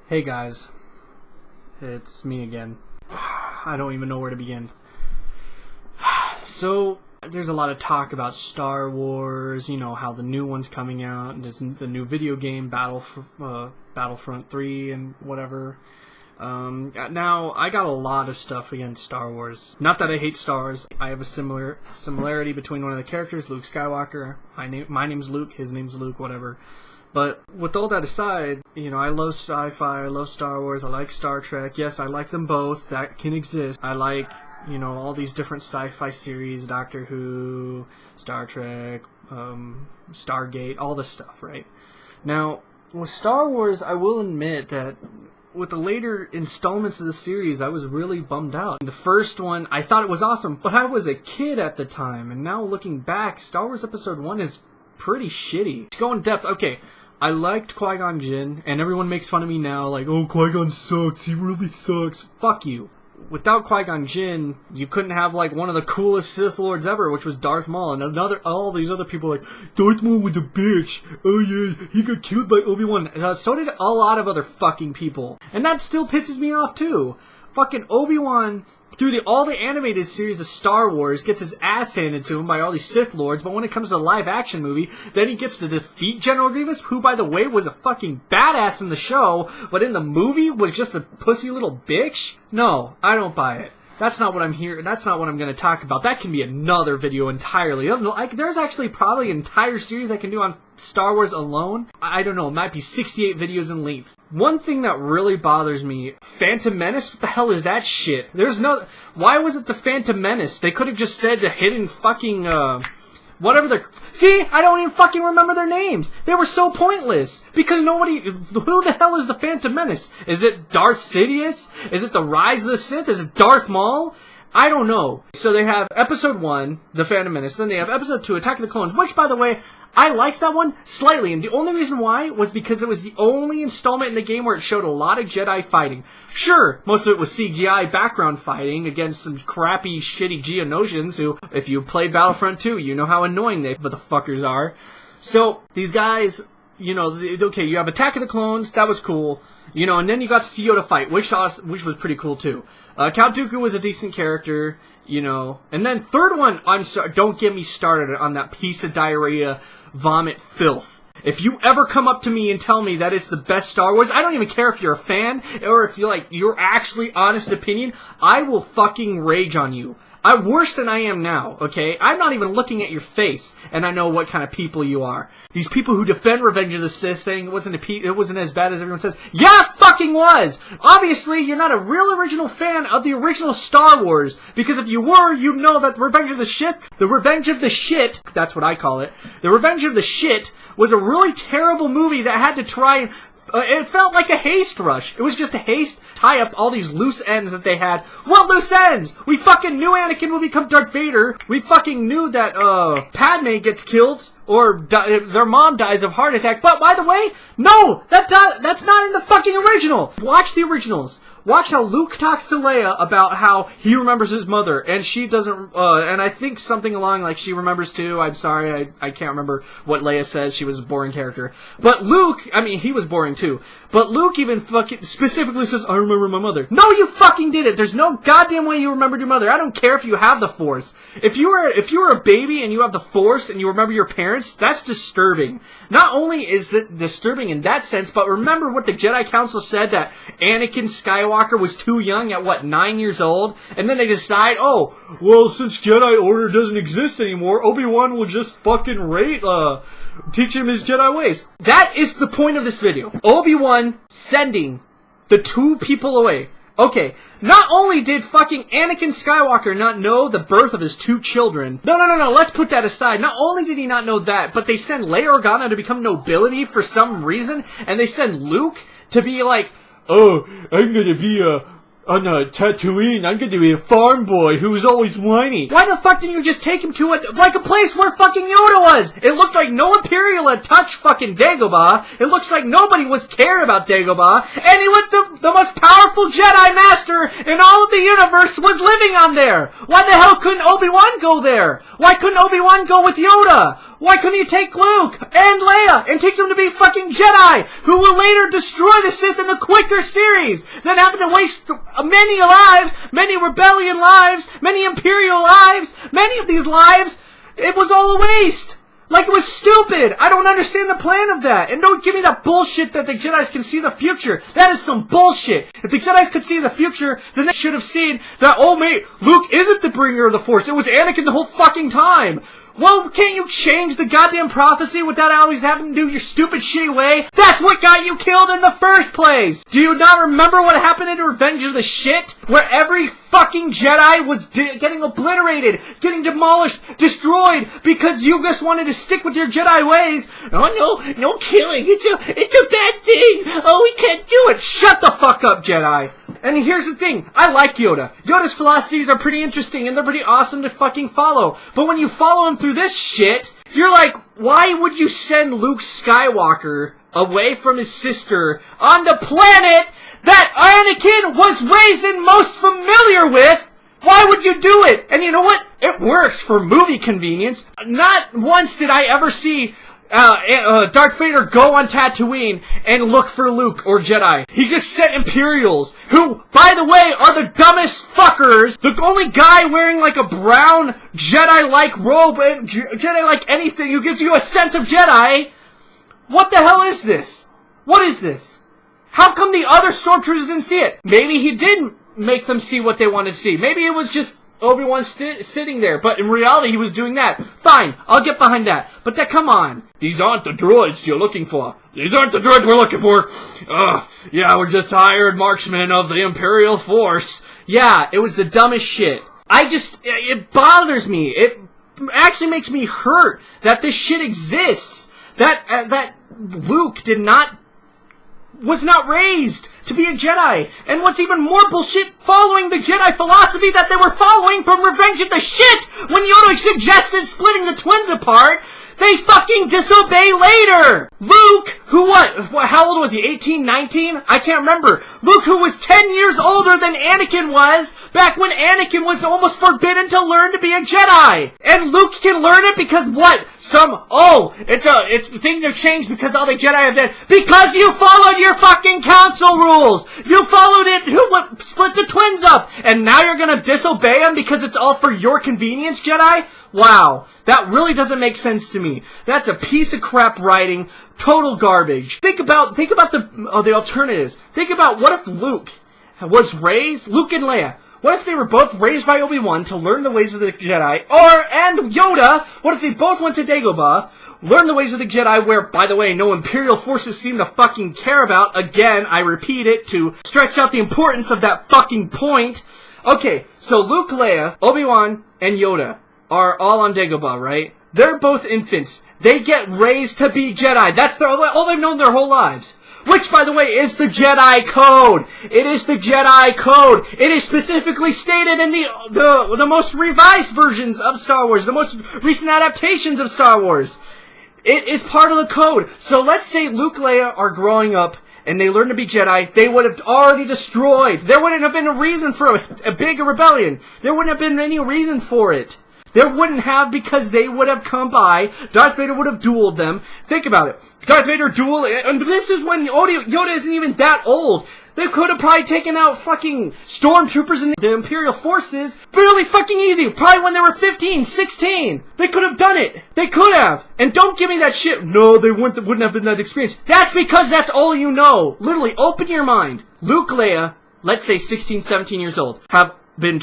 Hey guys, it's me again. I don't even know where to begin. So, there's a lot of talk about Star Wars, you know, how the new one's coming out, and there's the new video game, Battlefront 3 and whatever. Now, I got a lot of stuff against Star Wars. Not that I hate Star Wars. I have a similarity between one of the characters, Luke Skywalker. My name's Luke, his name's Luke, whatever. But with all that aside, you know, I love sci-fi, I love Star Wars, I like Star Trek. Yes, I like them both. That can exist. I like, you know, all these different sci-fi series, Doctor Who, Star Trek, Stargate, all this stuff, right? Now, with Star Wars, I will admit that with the later installments of the series, I was really bummed out. The first one, I thought it was awesome, but I was a kid at the time, and now looking back, Star Wars Episode 1 is pretty shitty. To go in depth, okay, I liked Qui-Gon Jinn, and everyone makes fun of me now, like, oh, Qui-Gon sucks, he really sucks. Fuck you. Without Qui-Gon Jinn, you couldn't have, like, one of the coolest Sith Lords ever, which was Darth Maul, and all these other people like, Darth Maul was a bitch, oh yeah, he got killed by Obi-Wan. So did a lot of other fucking people. And that still pisses me off, too. Fucking Obi-Wan, through all the animated series of Star Wars, gets his ass handed to him by all these Sith Lords, but when it comes to the live-action movie, then he gets to defeat General Grievous, who, by the way, was a fucking badass in the show, but in the movie was just a pussy little bitch? No, I don't buy it. That's not what I'm here. That's not what I'm going to talk about. That can be another video entirely. There's actually probably an entire series I can do on Star Wars alone. I don't know. It might be 68 videos in length. One thing that really bothers me, Phantom Menace, what the hell is that shit? Why was it the Phantom Menace? They could have just said the hidden fucking, See, I don't even fucking remember their names. They were so pointless. Because who the hell is the Phantom Menace? Is it Darth Sidious? Is it the Rise of the Sith? Is it Darth Maul? I don't know. So they have Episode 1, The Phantom Menace, then they have Episode 2, Attack of the Clones, which, by the way, I liked that one slightly, and the only reason why was because it was the only installment in the game where it showed a lot of Jedi fighting. Sure, most of it was CGI background fighting against some crappy, shitty Geonosians who, if you played Battlefront 2, you know how annoying the fuckers are. So, these guys, you know, okay, you have Attack of the Clones, that was cool, you know, and then you got to see Yoda fight, which was pretty cool too. Count Dooku was a decent character, you know, and then third one, I'm sorry, don't get me started on that piece of diarrhea, vomit filth. If you ever come up to me and tell me that it's the best Star Wars, I don't even care if you're a fan, or if you're like, your actually honest opinion, I will fucking rage on you. I'm worse than I am now, okay? I'm not even looking at your face, and I know what kind of people you are. These people who defend Revenge of the Sith saying it wasn't as bad as everyone says. Yeah, it fucking was! Obviously, you're not a real original fan of the original Star Wars, because if you were, you'd know that the Revenge of the Shit, that's what I call it, the Revenge of the Shit was a really terrible movie that had to try and it felt like a haste rush. It was just a haste, tie up all these loose ends that they had. What loose ends? We fucking knew Anakin would become Darth Vader. We fucking knew that, Padme gets killed, or their mom dies of heart attack. But, by the way, no! That's not in the fucking original! Watch the originals. Watch how Luke talks to Leia about how he remembers his mother, and she doesn't, and I think something along like she remembers too. I'm sorry, I can't remember what Leia says. She was a boring character. But Luke, I mean, he was boring too. But Luke even fucking specifically says, I remember my mother. No, you fucking didn't. There's no goddamn way you remembered your mother. I don't care if you have the Force. If you were a baby and you have the Force and you remember your parents, that's disturbing. Not only is it disturbing in that sense, but remember what the Jedi Council said, that Anakin Skywalker was too young at, 9 years old? And then they decide, oh, well, since Jedi Order doesn't exist anymore, Obi-Wan will just fucking teach him his Jedi ways. That is the point of this video. Obi-Wan sending the two people away. Okay, not only did fucking Anakin Skywalker not know the birth of his two children, no, let's put that aside. Not only did he not know that, but they send Leia Organa to become nobility for some reason, and they send Luke to be like, oh, I'm gonna be On Tatooine, I'm going to be a farm boy who's always whiny. Why the fuck didn't you just take him to a place where fucking Yoda was? It looked like no Imperial had touched fucking Dagobah. It looks like nobody was cared about Dagobah. And he went the most powerful Jedi Master in all of the universe was living on there. Why the hell couldn't Obi-Wan go there? Why couldn't Obi-Wan go with Yoda? Why couldn't you take Luke and Leia and teach them to be fucking Jedi who will later destroy the Sith in the quicker series than having to waste many lives, many rebellion lives, many Imperial lives, many of these lives? It was all a waste. Like, it was stupid. I don't understand the plan of that. And don't give me that bullshit that the Jedis can see the future. That is some bullshit. If the Jedis could see the future, then they should have seen that, oh mate, Luke isn't the bringer of the Force. It was Anakin the whole fucking time. Well, can't you change the goddamn prophecy without always having to do your stupid shitty way? That's what got you killed in the first place! Do you not remember what happened in Revenge of the Shit? Where every fucking Jedi was getting obliterated, getting demolished, destroyed, because you just wanted to stick with your Jedi ways. Oh no killing, it's a bad thing! Oh, we can't do it! Shut the fuck up, Jedi! And here's the thing, I like Yoda. Yoda's philosophies are pretty interesting and they're pretty awesome to fucking follow. But when you follow him through this shit, you're like, why would you send Luke Skywalker away from his sister on the planet that Anakin was raised and most familiar with? Why would you do it? And you know what? It works for movie convenience. Not once did I ever see Darth Vader go on Tatooine and look for Luke or Jedi. He just sent Imperials, who, by the way, are the dumbest fuckers. The only guy wearing like a brown Jedi-like robe and Jedi-like anything who gives you a sense of Jedi. What the hell is this? What is this? How come the other stormtroopers didn't see it? Maybe he did make them see what they wanted to see. Maybe it was just Obi-Wan sitting there, but in reality he was doing that. Fine, I'll get behind that. But come on. These aren't the droids you're looking for. These aren't the droids we're looking for. Yeah, we're just hired marksmen of the Imperial Force. Yeah, it was the dumbest shit. It bothers me. It actually makes me hurt that this shit exists. That Luke was not raised to be a Jedi. And what's even more bullshit, following the Jedi philosophy that they were following from Revenge of the Shit, when Yoda suggested splitting the twins apart, they fucking disobey later! Luke, how old was he, 18, 19? I can't remember. Luke, who was 10 years older than Anakin was, back when Anakin was almost forbidden to learn to be a Jedi. And Luke can learn it because what? Things have changed because all the Jedi have done. Because you followed your fucking council rules! You followed it, split the twins up! And now you're gonna disobey them because it's all for your convenience, Jedi? Wow, that really doesn't make sense to me. That's a piece of crap writing, total garbage. Think about the alternatives. Think about what if Luke was raised, Luke and Leia, what if they were both raised by Obi-Wan to learn the ways of the Jedi, and Yoda, what if they both went to Dagobah, learned the ways of the Jedi where, by the way, no Imperial forces seem to fucking care about, again, I repeat it, to stretch out the importance of that fucking point. Okay, so Luke, Leia, Obi-Wan, and Yoda are all on Dagobah, right? They're both infants. They get raised to be Jedi. That's all they've known their whole lives. Which, by the way, is the Jedi Code. It is the Jedi Code. It is specifically stated in the most revised versions of Star Wars, the most recent adaptations of Star Wars. It is part of the code. So let's say Luke and Leia are growing up and they learn to be Jedi, they would have already destroyed. There wouldn't have been a reason for a big rebellion. There wouldn't have been any reason for it. There wouldn't have, because they would have come by. Darth Vader would have dueled them. Think about it. Darth Vader duel, and this is when Yoda isn't even that old. They could have probably taken out fucking stormtroopers in the Imperial forces really fucking easy. Probably when they were 15, 16. They could have done it. They could have. And don't give me that shit. No, they wouldn't have been that experience. That's because that's all you know. Literally, open your mind. Luke, Leia, let's say 16, 17 years old, have been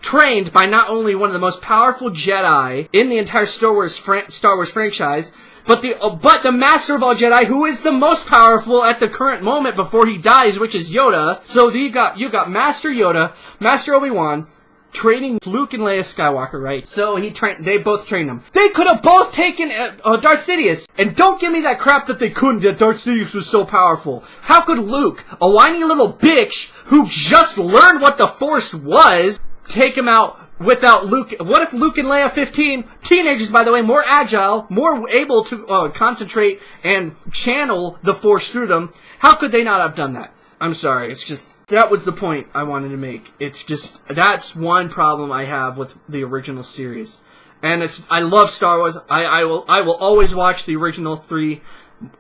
trained by not only one of the most powerful Jedi in the entire Star Wars franchise, but the Master of all Jedi, who is the most powerful at the current moment before he dies, which is Yoda. So you got Master Yoda, Master Obi-Wan, training Luke and Leia Skywalker, right? So they both trained him. They could have both taken Darth Sidious. And don't give me that crap that they couldn't, that Darth Sidious was so powerful. How could Luke, a whiny little bitch who just learned what the Force was, take him out without Luke? What if Luke and Leia, 15, teenagers by the way, more agile, more able to concentrate and channel the Force through them, how could they not have done that? I'm sorry, it's just, that was the point I wanted to make. It's just, that's one problem I have with the original series. And I love Star Wars. I will always watch the original 3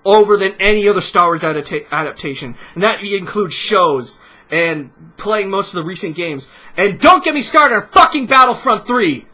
over than any other Star Wars adaptation. And that includes shows and playing most of the recent games. And don't get me started on fucking Battlefront 3!